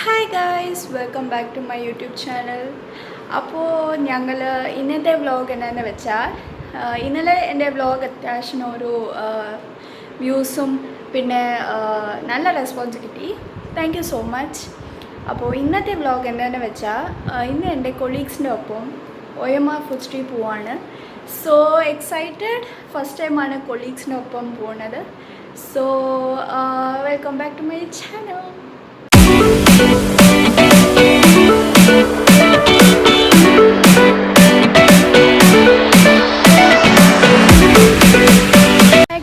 Hi guys, welcome back to my YouTube channel. അപ്പോൾ ഞങ്ങൾ ഇന്നത്തെ വ്ലോഗ് എന്താണെന്ന് വെച്ചാൽ ഇന്നലെ എൻ്റെ വ്ലോഗ് അത്യാവശ്യം ഒരു വ്യൂസും പിന്നെ നല്ല റെസ്പോൺസ് കിട്ടി. Thank you so much. അപ്പോൾ ഇന്നത്തെ വ്ലോഗ് എന്താണെന്ന് വെച്ചാൽ ഇന്ന് എൻ്റെ കൊളീഗ്സിൻ്റെ ഒപ്പം OMR ഫുഡ് സ്ട്രീറ്റ് പോവാണ്. സോ എക്സൈറ്റഡ്, ഫസ്റ്റ് ടൈമാണ് കൊളീഗ്സിൻ്റെ ഒപ്പം പോകുന്നത്. So welcome back to my channel.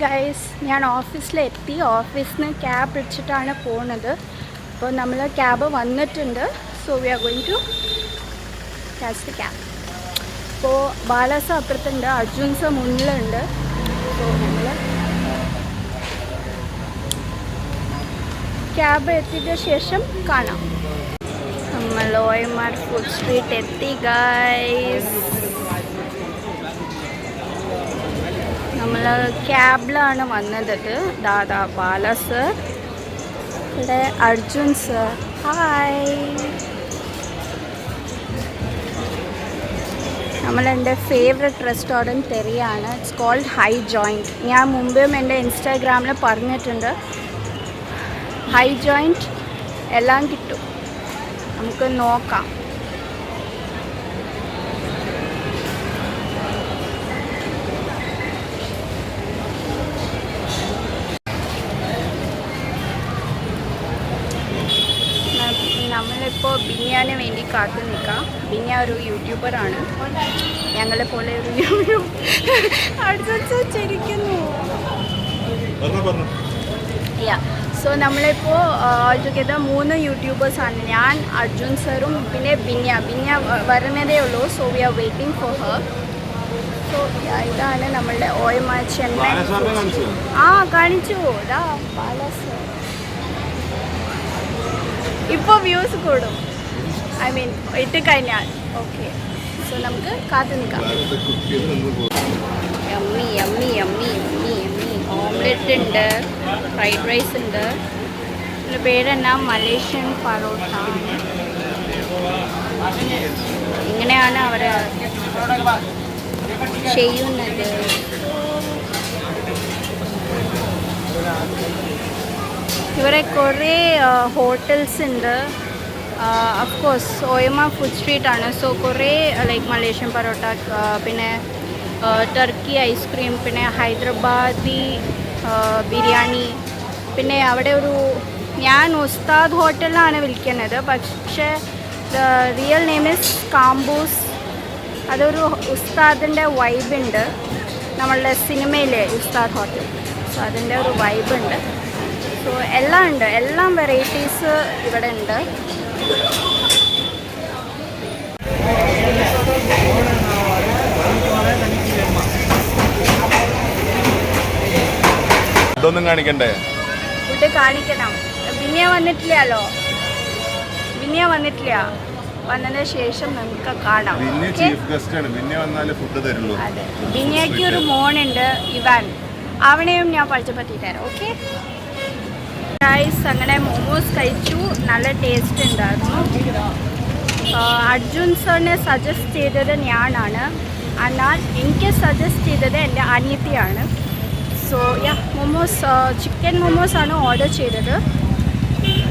Guys, ഞാൻ ഓഫീസിലെത്തി. ഓഫീസിൽ നിന്ന് ക്യാബ് പിടിച്ചിട്ടാണ് പോകുന്നത്. അപ്പോൾ നമ്മൾ ക്യാബ് വന്നിട്ടുണ്ട്. So we are going to catch the cab. അപ്പോൾ ബാലാസ അപ്പുറത്തുണ്ട്, അർജുൻസ് മുന്നിലുണ്ട്. സോ നമ്മൾ ക്യാബ് എത്തിയ ശേഷം കാണാം. നമ്മൾ OMR ഫുഡ് സ്ട്രീറ്റ് എത്തി ഗൈസ്. നമ്മൾ ക്യാബിലാണ് വന്നത്. ദാദാ ബാല സർ, ഇവിടെ അർജുൻ സർ. ഹായ്. നമ്മളെൻ്റെ ഫേവററ്റ് റെസ്റ്റോറൻറ്റ് തെറിയാണ്. It's called high joint. ഞാൻ മുമ്പും എൻ്റെ ഇൻസ്റ്റാഗ്രാമിൽ പറഞ്ഞിട്ടുണ്ട്. ഹൈ ജോയിൻറ്റ് എല്ലാം കിട്ടും, നമുക്ക് നോക്കാം. നമ്മളിപ്പോൾ ബിനിയാന് വേണ്ടി കാത്തു നിൽക്കാം. ബിനിയ ഒരു യൂട്യൂബറാണ്, ഞങ്ങളെ പോലെ ഒരു ചിരിക്കുന്നു. സോ നമ്മളിപ്പോൾ ഓൾടുഗെദർ 3 യൂട്യൂബേഴ്സാണ്. ഞാൻ, അർജുൻ സറും പിന്നെ ബിനിയ വരുന്നതേ ഉള്ളൂ. So we are waiting for her. So ഇതാണ് നമ്മളുടെ OMR ചെന്നൈ. കാണിച്ചു. ഇതാ പാലസ്. ഇപ്പോൾ വ്യൂസ് കൂടും, ഐ മീൻ ഇട്ട് കഴിഞ്ഞാൽ. ഓക്കെ, സോ നമുക്ക് കാത്തു നിൽക്കാം. Yummy yummy yummy yummy yummy. Omelette ഉണ്ട്, ഫ്രൈഡ് റൈസ് ഉണ്ട്. ഇതിൻ്റെ പേരെന്നാ മലേഷ്യൻ പറോട്ട. ഇങ്ങനെയാണ് അവർ ചെയ്യുന്നത്. ഇവിടെ കുറേ ഹോട്ടൽസ് ഉണ്ട്. അഫ്കോഴ്സ് OMR ഫുഡ് സ്ട്രീറ്റ് ആണ്. സോ കുറേ ലൈക്ക് മലേഷ്യൻ പറോട്ട, പിന്നെ ടർക്കി ഐസ്ക്രീം, പിന്നെ ഹൈദരാബാദി ബിരിയാണി. പിന്നെ അവിടെ ഒരു, ഞാൻ ഉസ്താദ് ഹോട്ടലിലാണ് വിളിക്കുന്നത്, പക്ഷേ ദ റിയൽ നെയിം ഇസ് കാംബൂസ്. അതൊരു ഉസ്താദിൻ്റെ വൈബുണ്ട്, നമ്മളുടെ സിനിമയിലെ ഉസ്താദ് ഹോട്ടൽ. സോ അതിൻ്റെ ഒരു വൈബുണ്ട്. സോ എല്ലാം ഉണ്ട്, എല്ലാം വെറൈറ്റീസ് ഇവിടെ ഉണ്ട്. ഫുഡൊന്നും കാണിക്കണ്ടേ? ഫുഡ് കാണിക്കണം. ബിനിയ വന്നിട്ടില്ലല്ലോ, ബിനിയ വന്നിട്ടില്ല. വന്നതിന് ശേഷം നമുക്ക് കാണാം. അതെ, ബിനിയയ്ക്ക് ഒരു മോനുണ്ട്, ഇവാൻ. അവനെയും ഞാൻ പരിചയപ്പെടുത്തി തരാം. ഓക്കെ ഗൈസ്, അങ്ങനെ മോമോസ് കഴിച്ചു. നല്ല ടേസ്റ്റ് ഉണ്ടായിരുന്നു. അർജുൻ സാറിനെ സജസ്റ്റ് ചെയ്തത് ഞാനാണ്, എന്നാൽ എനിക്ക് സജസ്റ്റ് ചെയ്തത് എൻ്റെ അനിയത്തിയാണ്. So yeah, momos, chicken momos ആണ് ഓർഡർ ചെയ്തത്.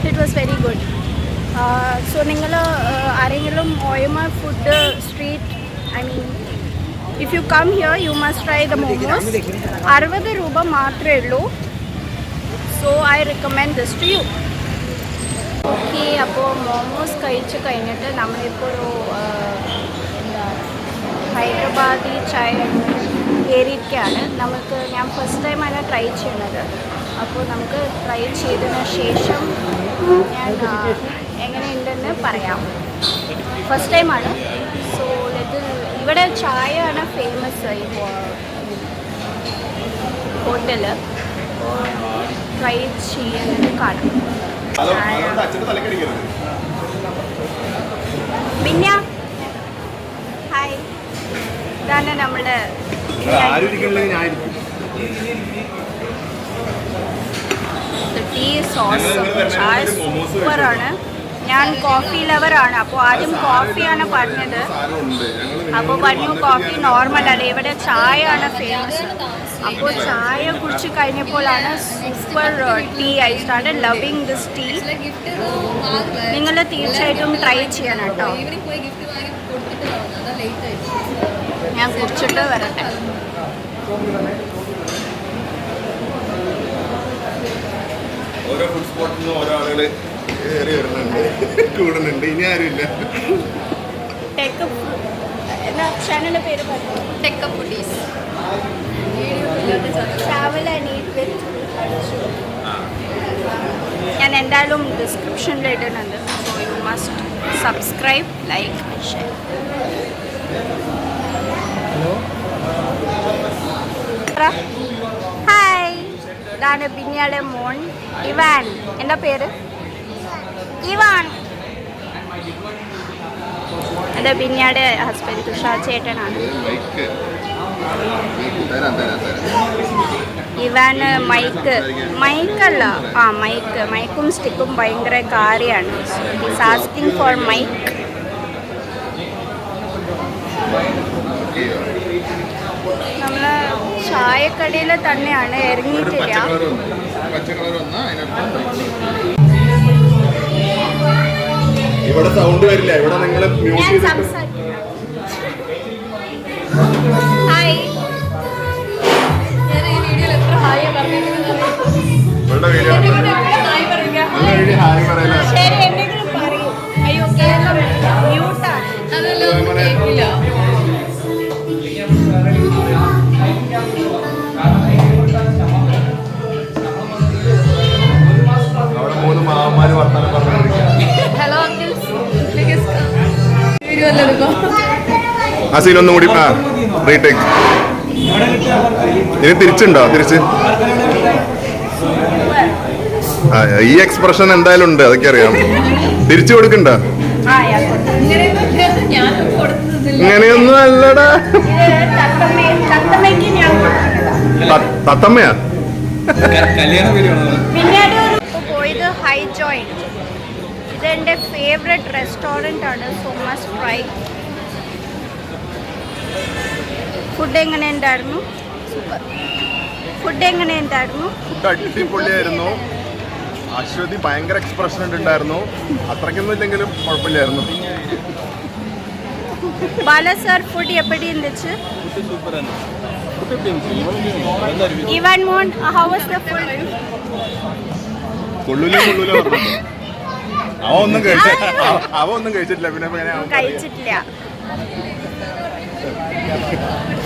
It was very good. So നിങ്ങൾ ആരെങ്കിലും OMR food street, I mean if you come here you must try the momos. 60 രൂപ മാത്രമേ ഉള്ളൂ. So I recommend this to you. Okay, അപ്പോൾ momos കഴിച്ച് കഴിഞ്ഞിട്ട് നമ്മളിപ്പോൾ ഒരു എന്താ ഹൈദരാബാദി ചായ കയറിയിരിക്കുകയാണ്. ഞാൻ ഫസ്റ്റ് ടൈമാണ് ട്രൈ ചെയ്യുന്നത്. അപ്പോൾ നമുക്ക് ട്രൈ ചെയ്തതിന് ശേഷം ഞാൻ എങ്ങനെയുണ്ടെന്ന് പറയാം. ഫസ്റ്റ് ടൈമാണ്. സോ ഇവിടെ ചായയാണ് ഫേമസ് ഈ ഹോട്ടൽ. അപ്പോൾ ട്രൈ ചെയ്യുന്നത് കാണാം. പിന്നെ ഹായ്, ഇതാണ് നമ്മുടെ ടീ സോസ്. ചായ സൂപ്പറാണ്. ഞാൻ കോഫി ലവറാണ്. അപ്പോൾ ആദ്യം കോഫിയാണ് പറഞ്ഞത്. അപ്പോൾ പറഞ്ഞു കോഫി നോർമൽ അല്ല, ഇവിടെ ചായ ആണ് ഫേമസ്. അപ്പോൾ ചായ കുടിച്ച് കഴിഞ്ഞപ്പോഴാണ് super tea. I started loving this tea. നിങ്ങൾ തീർച്ചയായിട്ടും ട്രൈ ചെയ്യണം കേട്ടോ. ഞാൻ കുടിച്ചിട്ട് വരട്ടെ. ഓരോ ഫുഡ് സ്പോട്ടിൽ നിന്ന് ഓരോ ആളുകൾ കയറി വരുന്നുണ്ട്, കൂടുന്നുണ്ട്. ഇനി ആരുമില്ല. ചാനലിൻ്റെ പേര് പറഞ്ഞു, tech foodies. Travel and eat വിത്ത്. ഞാൻ എന്തായാലും ഡിസ്ക്രിപ്ഷനിൽ ഇടുന്നുണ്ട്. So you must subscribe, like, share. Hi, ഇതാണ് ബിന്നിയുടെ മോൻ ഇവാൻ. എന്താ പേര്? ഇവാൻ. എൻ്റെ ബിന്നിയുടെ ഹസ്ബൻഡ് തുഷാർ ചേട്ടനാണ്. ഇവാന് മൈക്കല്ല, മൈക്കും സ്റ്റിക്കും ഭയങ്കര കാര്യമാണ്. Is asking for mic. നമ്മൾ ചായക്കടയിൽ തന്നെയാണ്, ഇറങ്ങിയിട്ടില്ല. ഇവിടെ സൗണ്ട് വരില്ല, ഇവിടെ നിങ്ങൾ മ്യൂസിക് ഹായ്. ശരി, എന്തെങ്കിലും പറയൂ. അയ്യോ, കേൾക്കാൻ മ്യൂട്ടാണ്. അവിടെ 3 മാമാര് വർത്താനം പറഞ്ഞിരിക്കുക. ഹലോ ആ സീൻ ഒന്നും കൂടി റീടേക്ക്. ഇനി തിരിച്ചുണ്ടോ? തിരിച്ച് ഈ എക്സ്പ്രഷൻ എന്തായാലും ഉണ്ട്, അതൊക്കെ അറിയാം. തിരിച്ചു കൊടുക്കണ്ട. ഇങ്ങനെയൊന്നും അല്ലടാ. തത്തമ്മയാ? പോയത് ഹൈ ജോയിന്റ്. ഇതെൻ്റെ ഫേവറേറ്റ് റെസ്റ്റോറൻ്റ് ആണ്. So must try. ഫുഡ് എങ്ങനെയുണ്ടായിരുന്നു? സൂപ്പർ. ഫുഡ് എങ്ങനെയുണ്ടായിരുന്നു? ഫുഡ് അടിപൊളിയായിരുന്നു. അശ്വതി ഭയങ്കര എക്സ്പ്രഷൻ ഉണ്ടായിരുന്നു. അത്രയ്ക്കൊന്നും ഇല്ലെങ്കിലും കുഴപ്പമില്ലായിരുന്നു. ബാല സാർ ഫുഡ് എപ്പടി ഇരുந்துச்சு? ഇവാൻ മോൻ, ഹൗ വാസ് ദ ഫുഡ്? കൊള്ളൂല അവ ഒന്നും കഴിച്ചിട്ടില്ല. പിന്നെ കഴിച്ചിട്ടില്ല.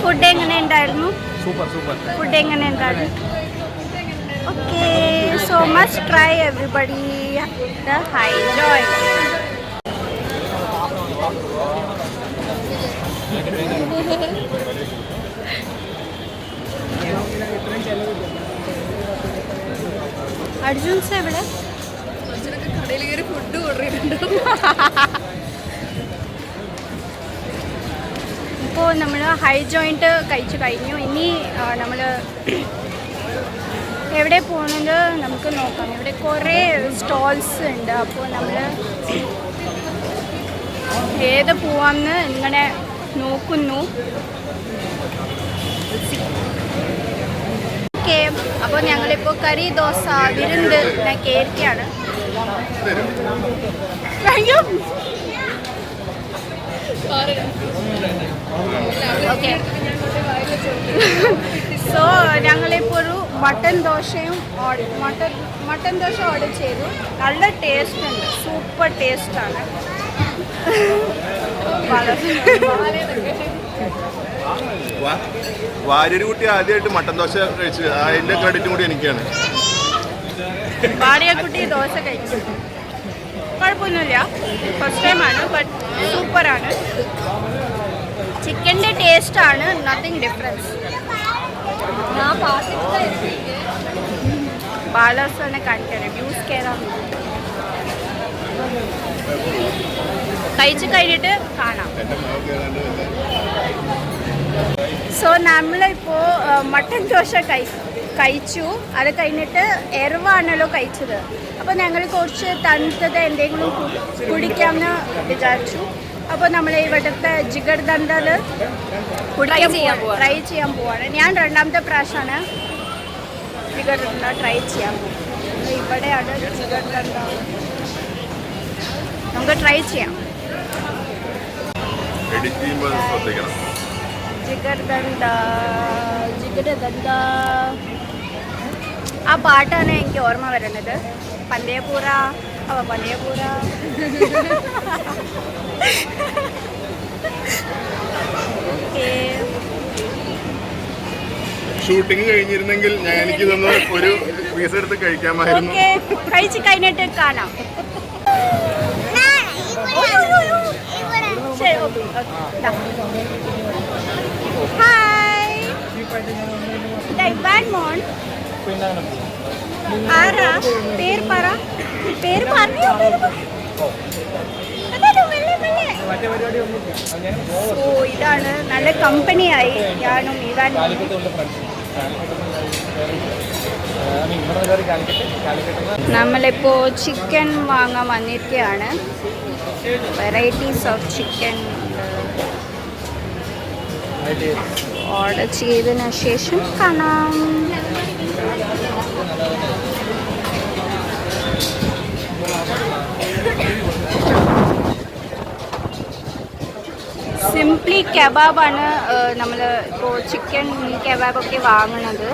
ഫുഡ് എങ്ങനെയുണ്ടായിരുന്നു? സൂപ്പർ. ഫുഡ് എങ്ങനെയുണ്ടായിരുന്നു? Okay, so much try everybody the high Joy. Arjun sir എവിടെ? കടയിൽ കയറി ഫുഡ് കൊണ്ടിട്ടുണ്ട്. ഇപ്പോൾ നമ്മൾ ഹൈ ജോയിൻറ്റ് കഴിച്ചു കഴിഞ്ഞു. ഇനി നമ്മൾ എവിടെ പോകുന്നത് നമുക്ക് നോക്കാം. ഇവിടെ കുറേ സ്റ്റോൾസ് ഉണ്ട്. അപ്പോൾ നമ്മൾ ഏത് പോവാമെന്ന് ഇങ്ങനെ നോക്കുന്നു. ഓക്കെ, അപ്പോൾ ഞങ്ങളിപ്പോൾ കറി ദോശ വിരുന്ന് കയറ്റിയാണ്. ഓക്കെ, സോ ഞങ്ങളിപ്പോൾ ഒരു മട്ടൻ ദോശയും മട്ടൻ ദോശ ഓർഡർ ചെയ്തു. നല്ല ടേസ്റ്റ് ഉണ്ട്, സൂപ്പർ ടേസ്റ്റാണ്. വാര്യര് കുട്ടി ആദ്യമായിട്ട് മട്ടൻ ദോശ കഴിച്ചു. അതിന്റെ ക്രെഡിറ്റും കൂടി എനിക്കാണ്. വാര്യക്കുട്ടി ദോശ കഴിച്ചു, കുഴപ്പമൊന്നുമില്ല. ഫസ്റ്റ് ടൈമാണ്, ബട്ട് സൂപ്പറാണ്. ചിക്കൻ്റെ ടേസ്റ്റാണ്, നത്തിങ് ഡിഫറൻസ്. ബാലാസാണ് കണ്ടിട്ട് റിവ്യൂസ് കയറാൻ കഴിച്ച് കഴിഞ്ഞിട്ട് കാണാം. സോ നമ്മളിപ്പോൾ മട്ടൻ ദോശ കഴിച്ചു. കഴിച്ചു. അത് കഴിഞ്ഞിട്ട് എരിവാണല്ലോ കഴിച്ചത്. അപ്പോൾ ഞങ്ങൾ കുറച്ച് തണുത്തത് എന്തെങ്കിലും കുടിക്കാമെന്ന് വിചാരിച്ചു. അപ്പോൾ നമ്മൾ ഇവിടുത്തെ ജിഗർദണ്ഡൽ ട്രൈ ചെയ്യാൻ പോവാണ്. ഞാൻ 2ാമത്തെ പ്രാവശ്യമാണ് ജിഗർദണ്ഡ ട്രൈ ചെയ്യാൻ പോകുന്നത്. ഇവിടെയാണ് ജിഗർദണ്ഡ. നമുക്ക് ട്രൈ ചെയ്യാം. ജിഗർദണ്ഡ ജിഗർദണ്ഡ ആ പാട്ടാണ് എനിക്ക് ഓർമ്മ വരുന്നത്. പന്തയപൂര പന്തയപൂര. ഓക്കെ, ഷൂട്ടിംഗ് കഴിഞ്ഞിരുന്നെങ്കിൽ ഞാൻ എനിക്ക് തന്ന ഒരു പീസ് എടുത്ത് കഴിക്കാമായിരുന്നു. ഓക്കെ, കഴിച്ച് കഴിഞ്ഞിട്ട് കാണാം. ശരി, ഹായ് ഇവാൻ മോൻ. ആരാ പേര് പറ, പേര് പറഞ്ഞു. ഓ, ഇതാണ് നല്ല കമ്പനിയായി ഞാനും ഇവാൻ. നമ്മളിപ്പോൾ ചിക്കൻ വാങ്ങാൻ വന്നിരിക്കുകയാണ്. വെറൈറ്റീസ് ഓഫ് ചിക്കൻ ഓർഡർ ചെയ്തതിന് ശേഷം കാണാം. സിംപ്ലി കബാബാണ് നമ്മൾ ഇപ്പോൾ ചിക്കൻ കബാബൊക്കെ വാങ്ങുന്നത്.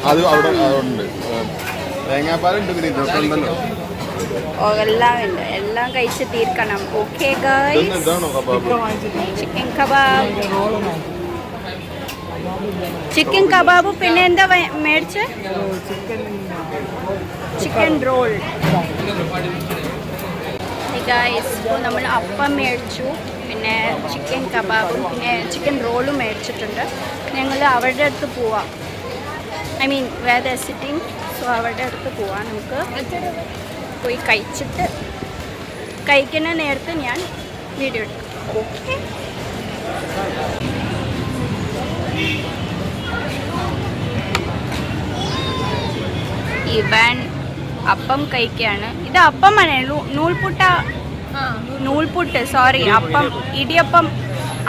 അത് അവിടെ ഉണ്ട്. തേങ്ങാപ്പാലുണ്ട്, പിന്നെ ഇതൊക്കെ ഉണ്ടല്ലോ. എല്ലാം ഉണ്ട്. എല്ലാം കഴിച്ച് തീർക്കണം. Okay guys, chicken kebab, chicken kebab. പിന്നെ എന്താ മേടിച്ച്? Chicken roll. ഗൈസ്, ഇപ്പോൾ നമ്മൾ അപ്പം മേടിച്ചു, പിന്നെ ചിക്കൻ കബാബും പിന്നെ ചിക്കൻ റോളും മേടിച്ചിട്ടുണ്ട്. ഞങ്ങൾ അവരുടെ അടുത്ത് പോവാം. I mean where the sitting. So അവരുടെ അടുത്ത് പോവാം. നമുക്ക് പോയി കഴിച്ചിട്ട് കഴിക്കുന്ന നേരത്തെ ഞാൻ വീഡിയോ എടുക്കാം. ഓക്കെ, ഇവാൻ അപ്പം കഴിക്കുകയാണ്. ഇത് അപ്പമാണ്, നൂൽപുട്ട്. സോറി, അപ്പം, ഇടിയപ്പം.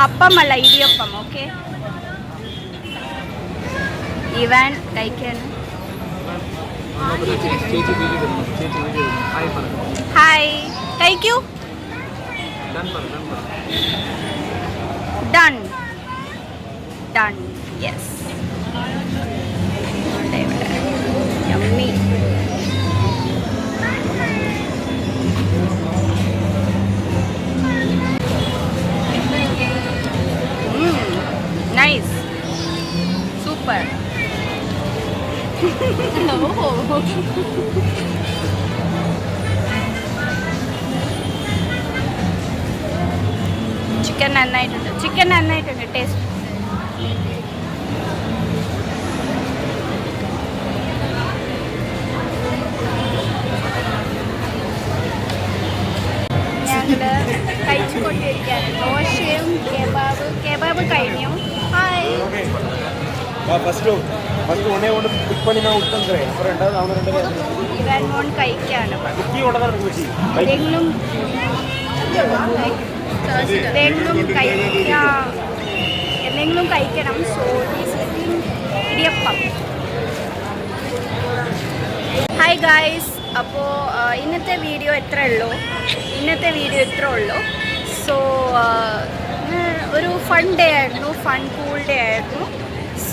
അപ്പമല്ല, ഇടിയപ്പം. ഓക്കെ, ഇവാൻ കഴിക്കുകയാണ്. ഹായ്, കഴിക്കൂ. Done done. Yes, yummy. Nice, super. Chicken നന്നായിട്ടുണ്ട്. ടേസ്റ്റ്. ഞങ്ങള് കഴിച്ചുകൊണ്ടിരിക്കുകയാണ്. ദോശയും കബാബ് കഴിഞ്ഞു. ഹായ്. ഇവാൻ മോൻ കഴിക്കാണ്. എന്തെങ്കിലും കഴിക്കണം. സോ ഇടിയപ്പം. ഹായ് ഗായ്സ്, അപ്പോൾ ഇന്നത്തെ വീഡിയോ ഇത്രേ ഉള്ളൂ. സോ ഒരു ഫൺ ഡേ ആയിരുന്നു, കൂൾ ഡേ ആയിരുന്നു.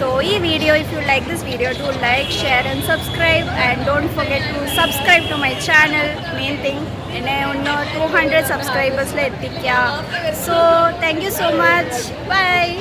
So ഈ video, if you like this video, do like, share and subscribe, and don't forget to subscribe to my channel. Main thing, എന്നെ ഒന്ന് 200 subscribers എത്തിക്കുക. So thank you so much. Bye.